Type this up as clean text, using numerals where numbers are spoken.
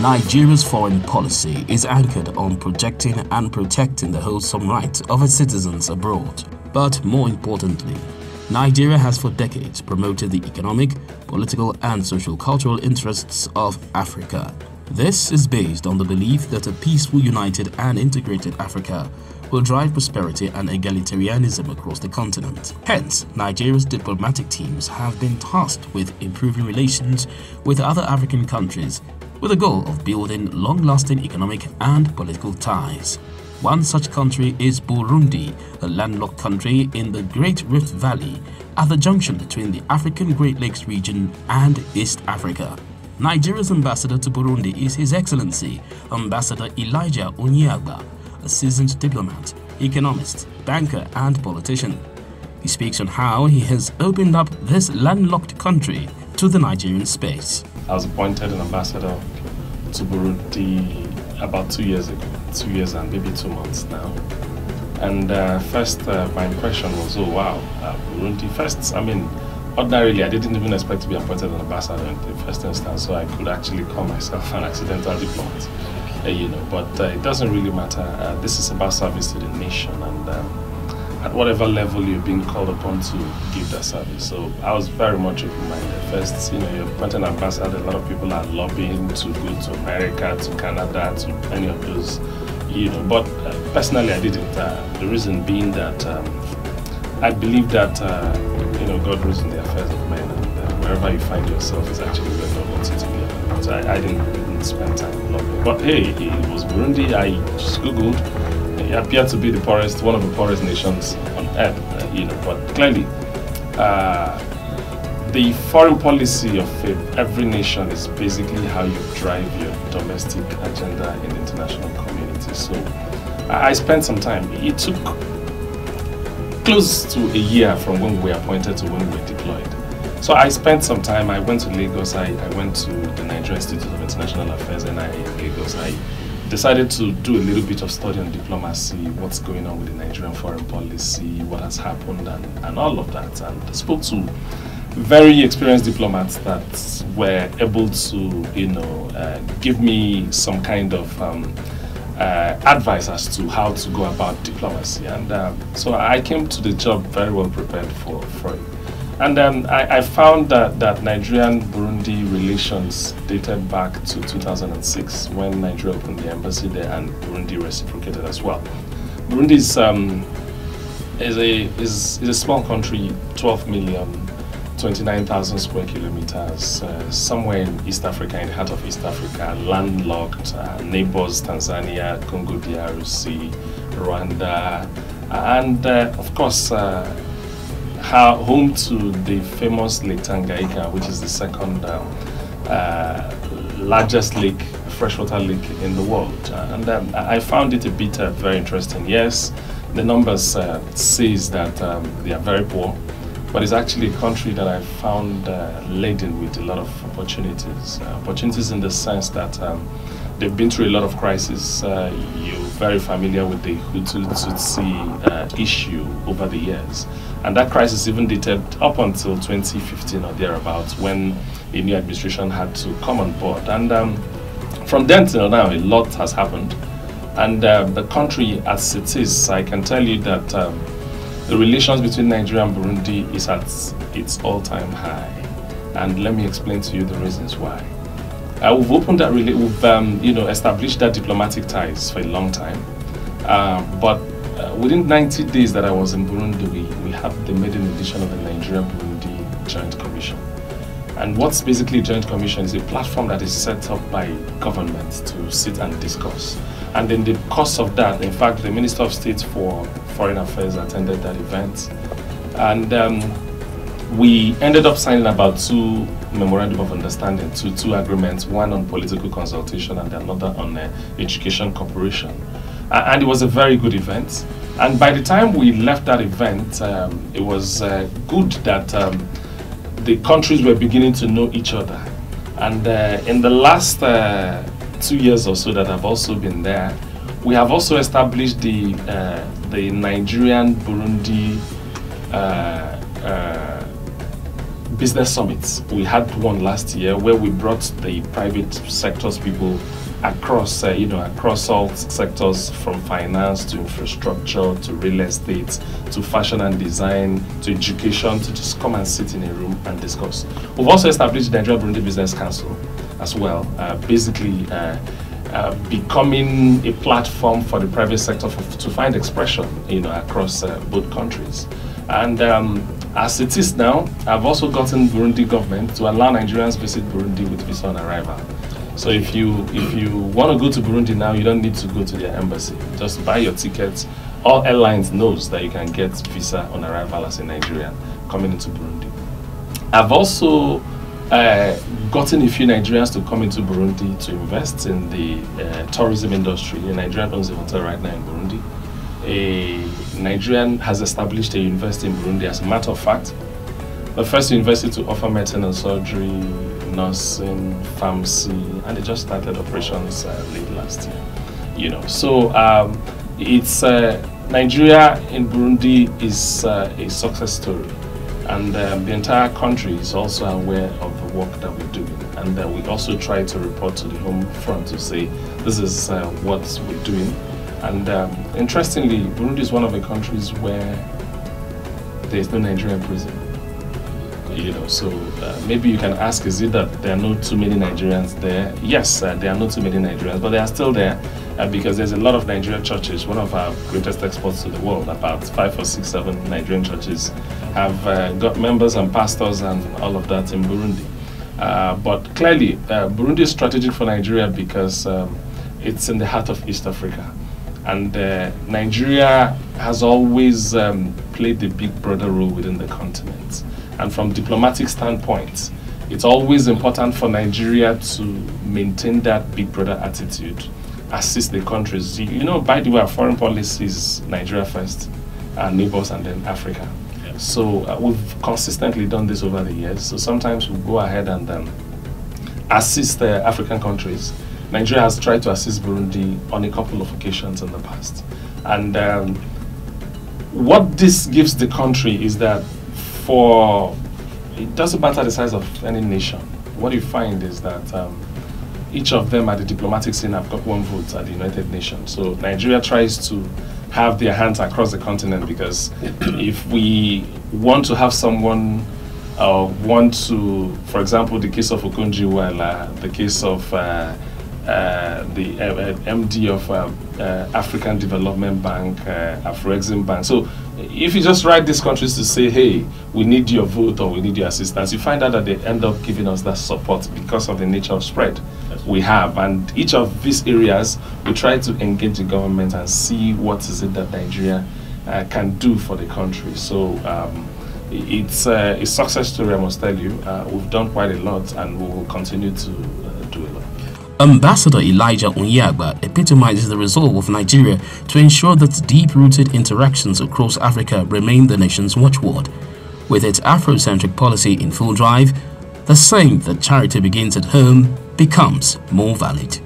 Nigeria's foreign policy is anchored on projecting and protecting the wholesome rights of its citizens abroad. But more importantly, Nigeria has for decades promoted the economic, political and social-cultural interests of Africa. This is based on the belief that a peaceful, united and integrated Africa will drive prosperity and egalitarianism across the continent. Hence, Nigeria's diplomatic teams have been tasked with improving relations with other African countries with the goal of building long-lasting economic and political ties. One such country is Burundi, a landlocked country in the Great Rift Valley at the junction between the African Great Lakes region and East Africa. Nigeria's ambassador to Burundi is His Excellency Ambassador Elijah Onyeagba, a seasoned diplomat, economist, banker and politician. He speaks on how he has opened up this landlocked country to the Nigerian space. I was appointed an ambassador to Burundi about 2 years ago, 2 years and maybe 2 months now. And first my impression was, oh wow, Burundi. First, I mean, ordinarily I didn't even expect to be appointed an ambassador in the first instance, so I could actually call myself an accidental diplomat. But it doesn't really matter. This is about service to the nation, and at whatever level you're being called upon to give that service. So I was very much open-minded. First, you're appointed an ambassador, a lot of people are lobbying to go to America, to Canada, to any of those, but personally I didn't. The reason being that I believe that, God rules in the affairs of men, and wherever you find yourself is actually where God wants you to be. So I didn't spend time lobbying. But hey, it was Burundi. I just Googled. It appeared to be one of the poorest nations on earth, but clearly the foreign policy of every nation is basically how you drive your domestic agenda in the international community. So I spent some time. It took close to a year from when we were appointed to when we were deployed. So I spent some time. I went to Lagos. I went to the Nigeria Institute of International Affairs, NIA in Lagos. I decided to do a little bit of study on diplomacy, what's going on with the Nigerian foreign policy, what has happened, and all of that. And spoke to very experienced diplomats that were able to, give me some kind of advice as to how to go about diplomacy. And so I came to the job very well prepared for it. And I found that Nigeria-Burundi relations dated back to 2006 when Nigeria opened the embassy there and Burundi reciprocated as well. Burundi is a small country, 12 million, 29,000 square kilometers, somewhere in East Africa, in the heart of East Africa, landlocked, neighbors Tanzania, Congo DRC, Rwanda, and of course home to the famous Lake Tanganyika, which is the second largest lake, freshwater lake in the world. And I found it a bit very interesting. Yes, the numbers says that they are very poor, but it's actually a country that I found laden with a lot of opportunities. Opportunities in the sense that they've been through a lot of crises. You're very familiar with the Hutu-Tutsi issue over the years. And that crisis even dated up until 2015 or thereabouts, when a new administration had to come on board. And from then till now, a lot has happened. And the country as it is, I can tell you that the relations between Nigeria and Burundi is at its all-time high. And let me explain to you the reasons why. We've opened that, we've established that diplomatic ties for a long time. But within 90 days that I was in Burundi, we had the maiden edition of the Nigeria-Burundi Joint Commission. And what's basically a Joint Commission is a platform that is set up by government to sit and discuss. And in the course of that, in fact, the Minister of State for Foreign Affairs attended that event. And we ended up signing about 2 memorandum of understanding, two agreements, one on political consultation and another on education cooperation. And it was a very good event. And by the time we left that event, it was good that the countries were beginning to know each other. And in the last 2 years or so that I've also been there, we have also established the Nigerian-Burundi business summits. We had one last year where we brought the private sector's people across, across all sectors, from finance to infrastructure to real estate to fashion and design to education, to just come and sit in a room and discuss. We've also established the Nigeria-Burundi Business Council as well, basically becoming a platform for the private sector to find expression, across both countries. And as it is now, I've also gotten Burundi government to allow Nigerians visit Burundi with visa on arrival. So if you want to go to Burundi now, you don't need to go to their embassy. Just buy your tickets. All airlines knows that you can get visa on arrival as a Nigerian coming into Burundi. I've also gotten a few Nigerians to come into Burundi to invest in the tourism industry. A Nigerian owns a hotel right now in Burundi. A Nigerian has established a university in Burundi. As a matter of fact, the first university to offer medicine and surgery, nursing, pharmacy, and they just started operations late last year. So it's Nigeria in Burundi is a success story, and the entire country is also aware of the work that we're doing, and we also try to report to the home front to say this is what we're doing. And interestingly, Burundi is one of the countries where there is no Nigerian prison. So maybe you can ask, is it that there are not too many Nigerians there? Yes, there are not too many Nigerians, but they are still there because there's a lot of Nigerian churches. One of our greatest exports to the world, about 5 or 6, 7 Nigerian churches have got members and pastors and all of that in Burundi. But clearly, Burundi is strategic for Nigeria because it's in the heart of East Africa. And Nigeria has always played the big brother role within the continent. And from diplomatic standpoint, it's always important for Nigeria to maintain that big brother attitude, assist the countries. By the way, our foreign policy is Nigeria first, our neighbors, and then Africa. Yeah. So we've consistently done this over the years. So sometimes we'll go ahead and assist the African countries. Nigeria has tried to assist Burundi on a couple of occasions in the past. And what this gives the country is that it doesn't matter the size of any nation. What you find is that each of them at the diplomatic scene have got one vote at the United Nations. So Nigeria tries to have their hands across the continent, because if we want to have someone for example, the case of Okonjo-Iweala, the case of the MD of African Development Bank, Afro-centric Bank. So if you just write these countries to say, hey, we need your vote or we need your assistance, you find out that they end up giving us that support because of the nature of spread we have. And each of these areas, we try to engage the government and see what is it that Nigeria can do for the country. So it's a success story, I must tell you. We've done quite a lot, and we will continue to do a lot. Ambassador Elijah Onyeagba epitomizes the resolve of Nigeria to ensure that deep-rooted interactions across Africa remain the nation's watchword. With its Afro-centric policy in full drive, the saying that charity begins at home becomes more valid.